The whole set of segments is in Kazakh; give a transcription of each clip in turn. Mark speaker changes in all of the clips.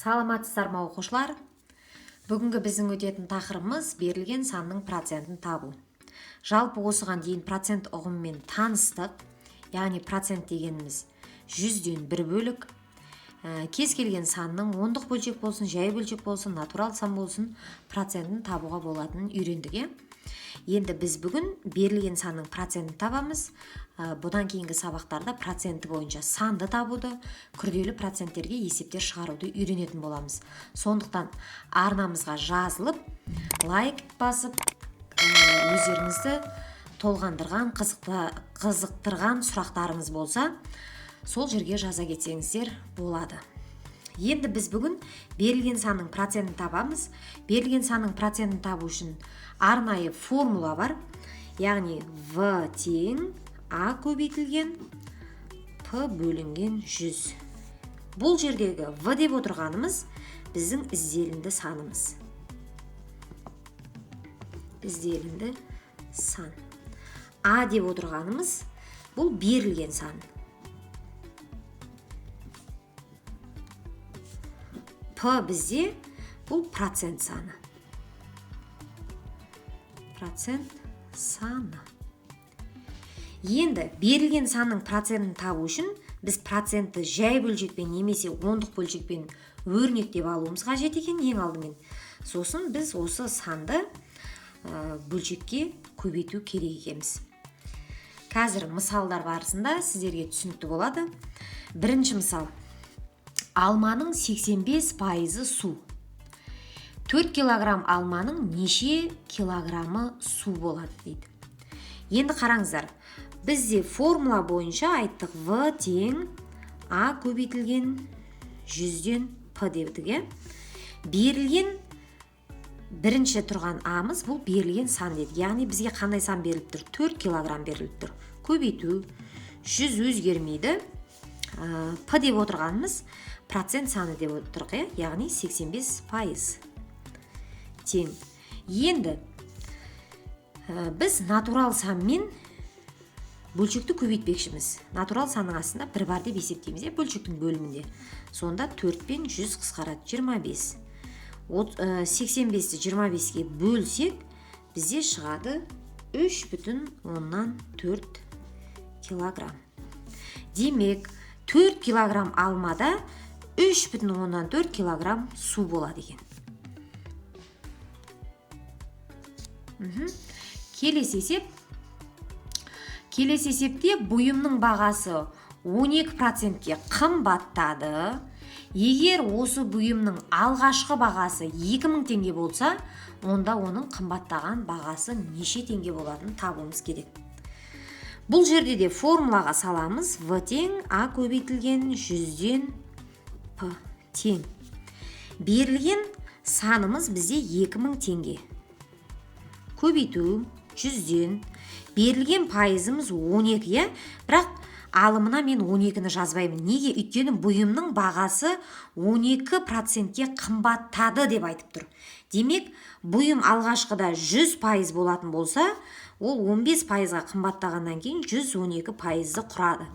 Speaker 1: Саламатсыздар ма оқушылар? Бүгінгі біздің өтетін тақырыбымыз берілген санның процентін табу. Жалпы осыған дейін процент ұғымымен таныстық. Яғни процент дегеніміз 100-ден 1 бөлік. Кез келген санның ондық бөлшек болсын, жай бөлшек болсын, натурал сан болсын, процентін табуға болатынын үйрендік. Енді біз бүгін берілген санның процентін табамыз. Бұдан кейінгі сабақтарда проценті бойынша санды табуды, күрделі проценттерге есептер шығаруды үйренетін боламыз. Сондықтан арнамызға жазылып, лайк басып, өздеріңізді толғандырған, қызықтырған сұрақтарыңыз болса, сол жерге жаза кетсеңіздер болады. Енді біз бүгін берілген санның процентін табамыз. Берілген санның процентін табу үшін арнайы формула бар. Яғни В тең А көбейтілген П бөлінген 100. Бұл жердегі В деп отырғанымыз біздің ізделінді санымыз. Ізделінді сан. А деп отырғанымыз бұл берілген сан. П бізде бұл процент саны. Процент саны. Енді берілген санның процентін табу үшін біз процентті жай бөлшекпен немесе ондық бөлшекпен өрнектеп алуымыз қажет екен ең алдымен. Сосын біз осы санды бөлшекке көбейту керек екенбіз. Қазір мысалдар барысында сіздерге түсінікті болады. Бірінші мысал. Алманың 85% су. 4 килограмм алманың неше килограммы су болады дейді. Енді қараңыздар. Бізде формула бойынша айттық В тең А көбейтілген 100-ден П дедік. Берілген бірінші тұрған Амыз бұл берілген сан деді. Яғни бізге қандай сан беріліп тұр? 4 килограмм беріліп тұр. Көбейту 100 өзгермейді. П деп отырғанымыз процент саны деп отырық, яғни 85%. Тең. Енді біз натурал санмен бөлшекті көбейтпекшіміз. Натурал санның астында бір бар деп есептейміз, бөлшектің бөлімінде. Сонда 4 пен 100 қысқарады 25. 85-ті 25-ге бөлсек, бізде шығады 3,4 килограмм. Демек, 4 килограмм алмада 3,4 килограмм су болады екен. Келесі есепте бұйымның бағасы 12%-ке қымбаттады. Егер осы бұйымның алғашқы бағасы 2000 теңге болса, онда оның қымбаттаған бағасы неше теңге болатынын табуымыз керек. Бұл жерде де формулаға саламыз. В тең А көбейтілген 100-ден П тең. Берілген санымыз бізде 2000 теңге. Көбейту 100-ден. Берілген пайызымыз 12, бірақ алымына мен 12-ні жазбаймын. Неге? Өйткені бұйымның бағасы 12%-ке қымбаттады деп айтып тұр. Демек, бұйым алғашқыда 100% болатын болса, ол 15%-ға қымбаттағаннан кейін 112%-ды құрады.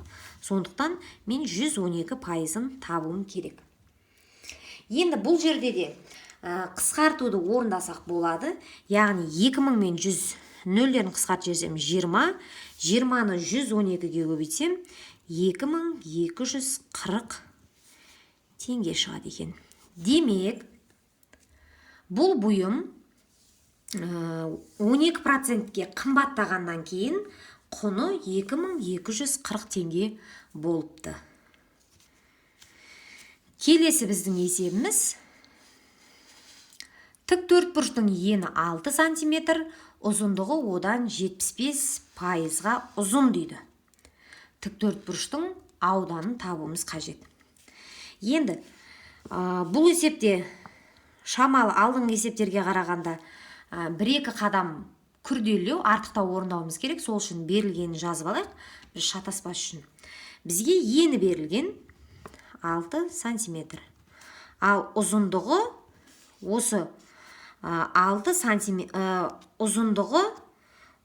Speaker 1: Сондықтан мен 112%-ын табуым керек. Енді бұл жерде де қысқартуды орындасақ болады. Яғни 2000 мен 100 нөлдерін қысқарт жерсем 20, 20-ны 112-ге көбейтсем 2240 теңге шығады екен. Демек, бұл бұйым 12%-ке қымбаттағаннан кейін құны 2240 теңге болыпты. Келесі біздің есебіміз. Тік төртбұрыштың ені 6 сантиметр, ұзындығы одан 75%-ға ұзын дейді. Тік төртбұрыштың ауданын табуымыз қажет. Енді, бұл есепте шамалы алдыңғы есептерге қарағанда 1-2 қадам күрделеу, артықтау орындауымыз керек. Сол үшін берілгенін жазып алайық, біз шатаспас үшін. Бізге ені берілген 6 сантиметр. Ал ұзындығы осы 6 сантиметр, ұзындығы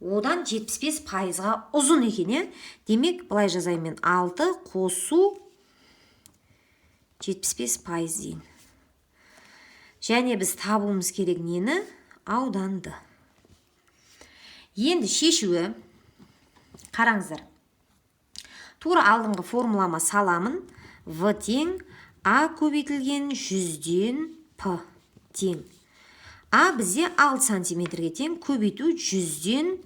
Speaker 1: одан 75%-ға ұзын екен. Демек, былай жазаймен 6 қосу 75% дейін. Және біз табуымыз керек нені? Ауданды. Енді шешуі, қараңыздар. Тура алдыңғы формулама саламын. В тең А көбейтілген 100-ден П тең. А бізде 6 сантиметрге тең, көбейту 100-ден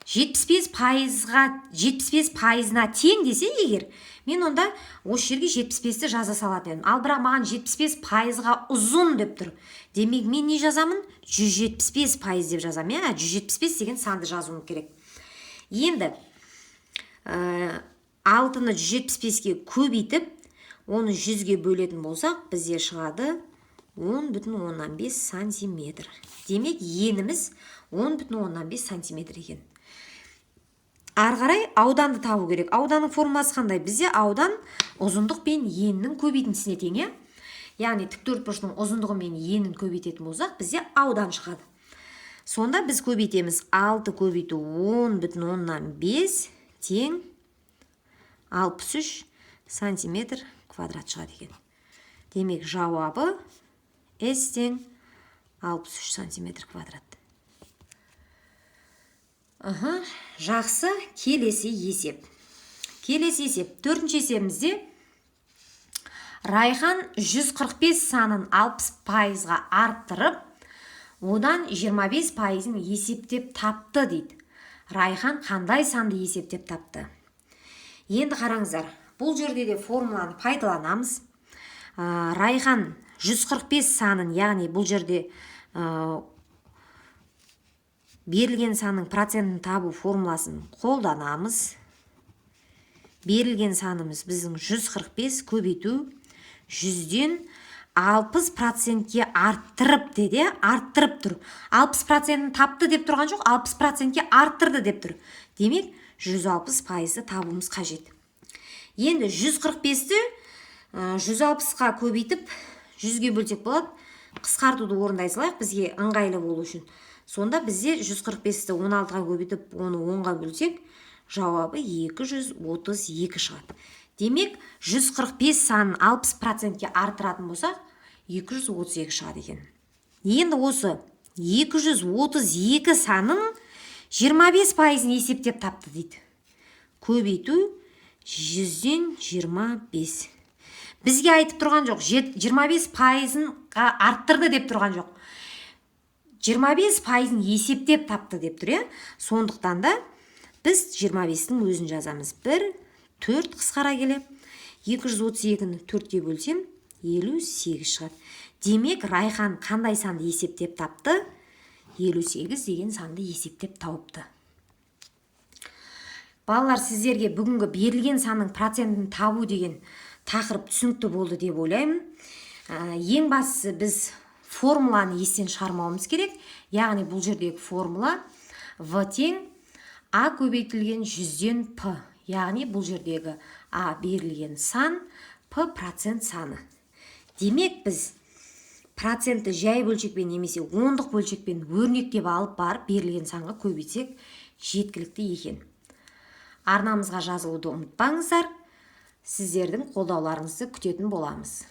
Speaker 1: 75%-на тең десе егер, мен онда осы жерге 75-ті жаза салатын едім. Ал бірақ маған 75%-ға ұзын деп тұр. Демек мен не жазамын? 175% деп жазам. 175 деген санды жазуым керек. Енді 6-ны 175-ге көбейтіп, оны 100-ге бөлетін болсақ, бізде шығады 10,5 сантиметр. Демек еніміз 10,5 сантиметр екен. Арғарай ауданды табу керек. Ауданның формуласы қандай? Бізде аудан ұзындық пен еннің көбейтіндісіне тең. Яғни тіктөртбұрыштың ұзындығы мен енін көбейтетін болсақ, бізде аудан шығады. Сонда біз көбейтеміз 6 көбейту 10,5 тең 63 сантиметр квадрат шығады екен. Демек жауабы S тең 63 сантиметр квадрат. Жақсы, келесі есеп. Төртінші есебімізде Райхан 145 санын 60%-ға арттырып, одан 25%-ін есептеп тапты дейді. Райхан қандай санды есептеп тапты? Енді қараңыздар, бұл жерде де формуланы пайдаланамыз. Райхан 145 санын, яғни бұл жерде берілген санның процентін табу формуласын қолданамыз. Берілген санымыз біздің 145 көбейту 100-ден 60%-ке арттырып деді, арттырып тұр. 60%-ін тапты деп тұрған жоқ, 60%-ке арттырды деп тұр. Демек, 160%-ы табуымыз қажет. Енді 145-ті 160-қа көбейтіп 100-ге бөлсек болады. Қысқартуды орындай салайық, бізге ыңғайлы болу үшін. Сонда бізде 145-ті 16-ға көбейтіп, оны 10-ға бөлсек, жауабы 232 шығады. Демек, 145 санын 60%-ке арттыратын болсақ, 232 шығады екен. Енді осы 232 санын 25%-ін есептеп тапты дейді. Көбейту 100-ден 25. Бізге айтып тұрған жоқ, 25%-ін арттырды деп тұрған жоқ. 25%-ін есептеп тапты деп тұр. Сондықтан да біз 25-дің өзін жазамыз. 1, 4 қысқара келе. 232-ні 4-ке бөлсем, 58 шығады. Демек, Райхан қандай санды есептеп тапты? 58 деген санды есептеп тауыпты. Балалар, сіздерге бүгінгі берілген санның процентін табу деген тақырып түсінікті болды деп ойлаймын. Ең бастысы біз формуланы естен шығармауымыз керек. Яғни бұл жердегі формула В тең А көбейтілген 100-ден П. Яғни бұл жердегі А берілген сан, П процент саны. Демек біз процентті жай бөлшекпен немесе ондық бөлшекпен өрнектеп алып барып берілген санға көбейтсек жеткілікті екен. Арнамызға жазылуды ұмытпаңыздар. Сіздердің қолдауларыңызды күтетін боламыз.